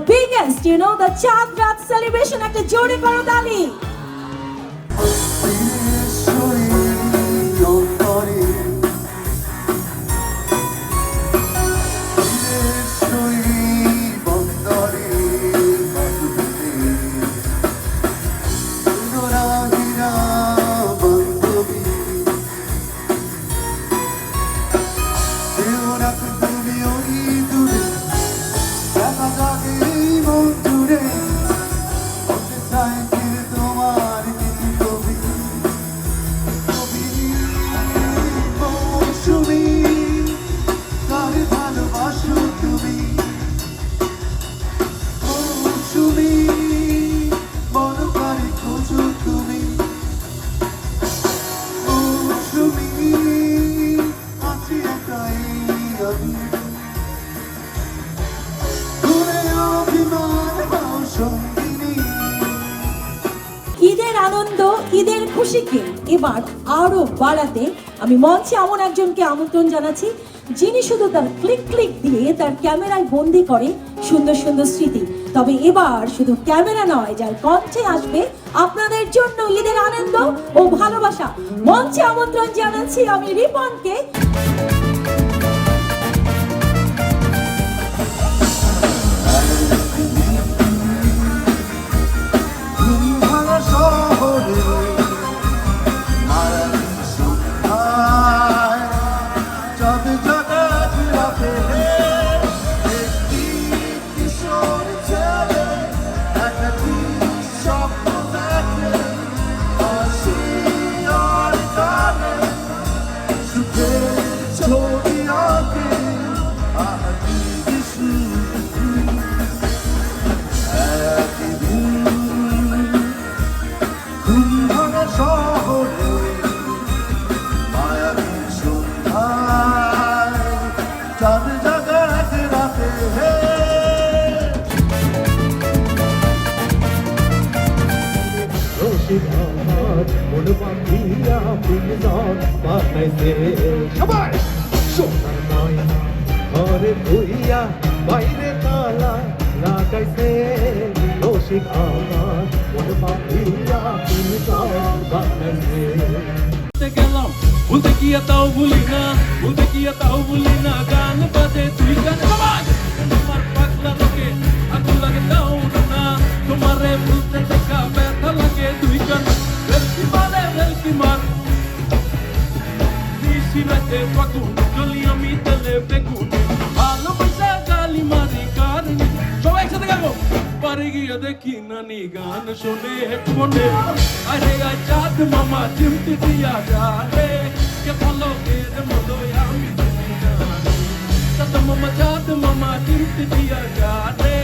biggest, the Chand Raat celebration একটা জোরে করো তালি। ঈদের আনন্দ, ঈদের খুশিকে এবার আরো বাড়াতে আমি মঞ্চে এমন একজনকে আমন্ত্রণ জানাচ্ছি যিনি শুধু তার ক্লিক ক্লিক দিয়ে তার ক্যামেরায় বন্দি করে সুন্দর সুন্দর স্মৃতি। তবে এবার শুধু ক্যামেরা নয়, যার কণ্ঠে আসবে আপনাদের জন্য ঈদের আনন্দ ও ভালোবাসা। মঞ্চে আমন্ত্রণ জানাচ্ছি আমি রিপনকে। ঘরে ধুইয়া বাইরে তালা লাগাইছে রসিক আমার মন পাখিয়া বানাইছে। গেলাম ভুলতে গিয়ে তাও ভুলি না, ভুলতে গিয়ে তাও ভুলি না, গান বাজে তুই গান তোমার পাগলা লোকে আগুন লাগে তাও না, তোমারে ভুলতে দেখা ব্যথা লাগে তুই গান ভেলকি মার নিশিরাতে ফাগুন গলি আমি তেলে বেগুন ভালোবাসা গালি মারি কারণ সবাই একসাথে গাবো পারে গিয়ে দেখি নানি গান শোনে হেডফোনে আরে চাঁদ মামা চিমটি দিয়া যারে কে ভালো এর মতো আমি চাঁদ মামা চিমটি দিয়া যারে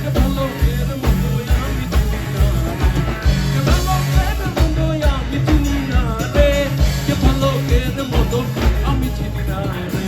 কে ভালো এর মতো আমি কে ভালো এর মতো আমি চিনি না রে কে ভালো এর মতো আমি চিনি না রে।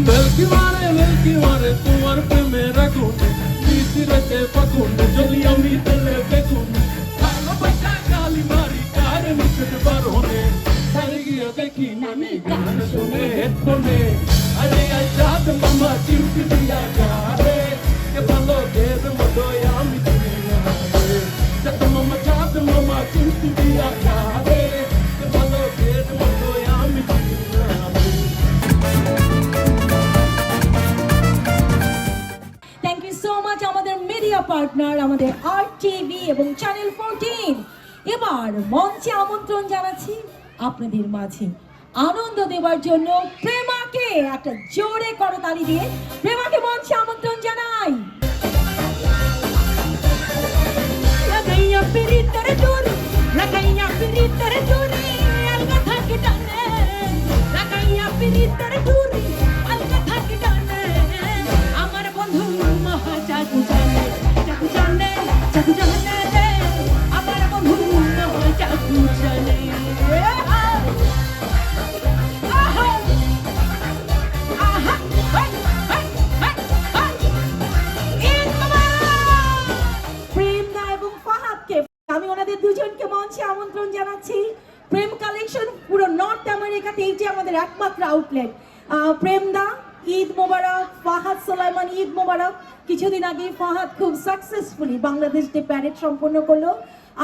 Velki mare তোমার প্রেমে রাখুন নিশিরাতে ফাগুন জলি আমি তেলে বেগুন ভালোবাসা গালি মারি কার মিশতে বারণে পারে গিয়ে দেখি নানি গান শুনে হেডফোনে আরে চাঁদ মামা চিমটি দিয়া যারে কে ভালো এর মতো আমি চিনি না রে চাঁদ মামা চিমটি দিয়া যারে কে ভালো এর মতো আমি চিনি না রে। থ্যাংক ইউ সো মাচ আমাদের মিডিয়া পার্টনার আমাদের RTV এবং চ্যানেল 14। এবার মঞ্চে আমন্ত্রণ জানাচ্ছি আপনাদের মাঝে আনন্দ দেওয়ার জন্য প্রেমাকে। একটা জোরে করতালি দিয়ে প্রেমাকে মঞ্চে আমন্ত্রণ জানাই। লাগাইয়া পিরিতের ডোরি, লাগাইয়া পিরিতের ডোরি, আলগা থাকে টানে, লাগাইয়া পিরিতের ডোরি, আলগা থাকে টানে, আমার বন্ধু মহা জাদু জানে, জাদু জানে, জাদু জানে রে, আমার বন্ধু মহা জাদু জানে। আমি ওনাদের দুজনকে মঞ্চে আমন্ত্রণ জানাচ্ছি। প্রেম কালেকশন পুরো নর্থ আমেরিকাতে এইটি আমাদের একমাত্র আউটলেট। প্রেম দা, ঈদ মোবারক। ফাহাদ সোলাইমান, ঈদ মোবারক। কিছুদিন আগে ফাহাদ খুব সাকসেসফুলি বাংলাদেশ ডে প্যারেড সম্পন্ন করলো।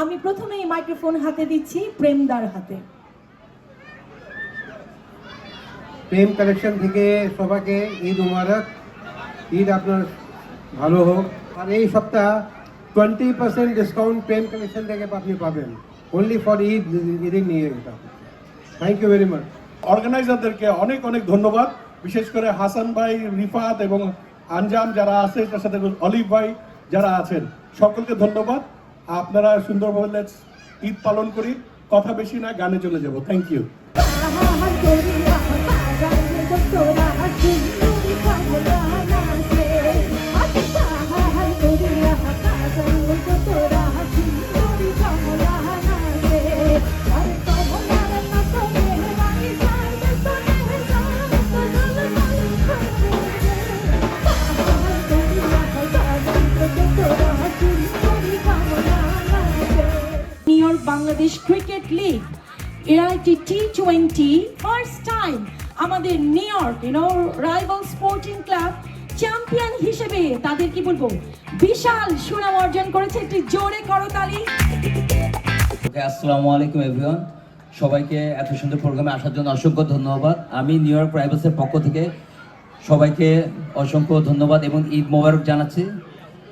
আমি প্রথমেই মাইক্রোফোন হাতে দিচ্ছি প্রেমদার হাতে। প্রেম কালেকশন থেকে সবাইকে ঈদ মুবারক। ঈদ আপনার ভালো হোক। আর এই সপ্তাহ 20% ডিসকাউন্ট প্রেম কালেকশন থেকে আপনি পাবেন, অনলি ফর ঈদ। ঈদের নিয়ে এটা। Thank you very much. অর্গানাইজারদেরকে অনেক অনেক ধন্যবাদ, বিশেষ করে হাসান ভাই, রিফাত এবং আঞ্জাম যারা আছে, তার সাথে অলিভ ভাই যারা আছেন, সকলকে ধন্যবাদ। আপনারা সুন্দরভাবে লেটস ঈদ পালন করি। কথা বেশি না, গানে চলে যাব। Thank you. New York Bangladesh cricket league এরা একটি T20 ফার্স্ট টাইম আমাদের New York rival sporting club champion হিসেবে তাদের কি বলবো বিশাল সুনাম অর্জন করেছে। একটি জোরে করতালি। আসসালামু আলাইকুম এভরিওয়ান, সবাইকে এত সুন্দর প্রোগ্রামে আসার জন্য অসংখ্য ধন্যবাদ। আমি নিউ ইয়র্ক রাইভালসের পক্ষ থেকে সবাইকে অসংখ্য ধন্যবাদ এবং ঈদ মোবারক জানাচ্ছি।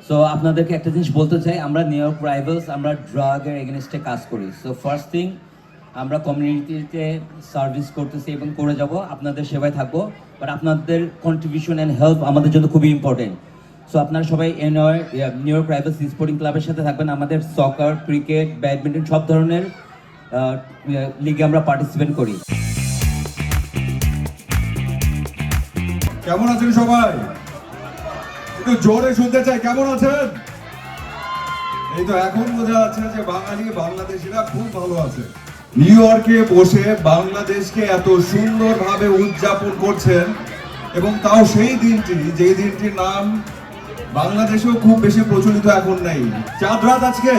সো আপনাদেরকে একটা জিনিস বলতে চাই, আমরা নিউ ইয়র্ক রাইভালস আমরা ড্রাগের এগেনস্টে কাজ করি। সো ফার্স্ট থিং, আমরা কমিউনিটিতে সার্ভিস করতেছি এবং করে যাব, আপনাদের সেবায় থাকবো। বাট আপনাদের কন্ট্রিবিউশন অ্যান্ড হেল্প আমাদের জন্য খুবই ইম্পর্টেন্ট। সো আপনারা সবাই নিউ ইয়র্ক রাইভালস স্পোর্টিং ক্লাবের সাথে থাকবেন। আমাদের সকার, ক্রিকেট, ব্যাডমিন্টন সব ধরনের লিগে আমরা পার্টিসিপেট করি। কেমন আছেন সবাই? একটু জোরে শুনতে চাই, কেমন আছেন? এই তো এখন বোঝা যাচ্ছে যে বাংলাদেশিরা খুব ভালো আছে। নিউ ইয়র্কে বসে বাংলাদেশকে এত সুন্দরভাবে উদযাপন করছেন, এবং তাও সেই দিনটি, যে দিনটির নাম বাংলাদেশেও খুব বেশি প্রচলিত এখন নেই, চাঁদ রাত আজকে।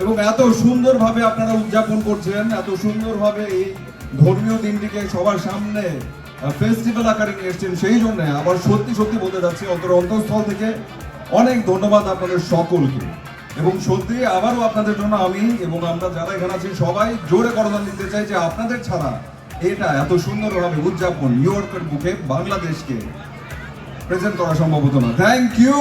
এবং এত সুন্দরভাবে আপনারা উদযাপন করছেন, এত সুন্দরভাবে এই ধর্মীয় দিনটিকে সবার সামনে ফেস্টিভ্যাল আকারে নিয়ে এসছেন, সেই জন্য আবার সত্যি সত্যি বলতে যাচ্ছি অন্তঃস্থল থেকে অনেক ধন্যবাদ আপনাদের সকলকে। এবং সত্যি আবারও আপনাদের জন্য আমি এবং আমরা যারা এখানে আছি সবাই জোরে করতালি দিতে চাই যে আপনাদের ছাড়া এটা এত সুন্দরভাবে উদযাপন নিউ ইয়র্কের বুকে বাংলাদেশকে প্রেজেন্ট করা সম্ভব হতো না। Thank you.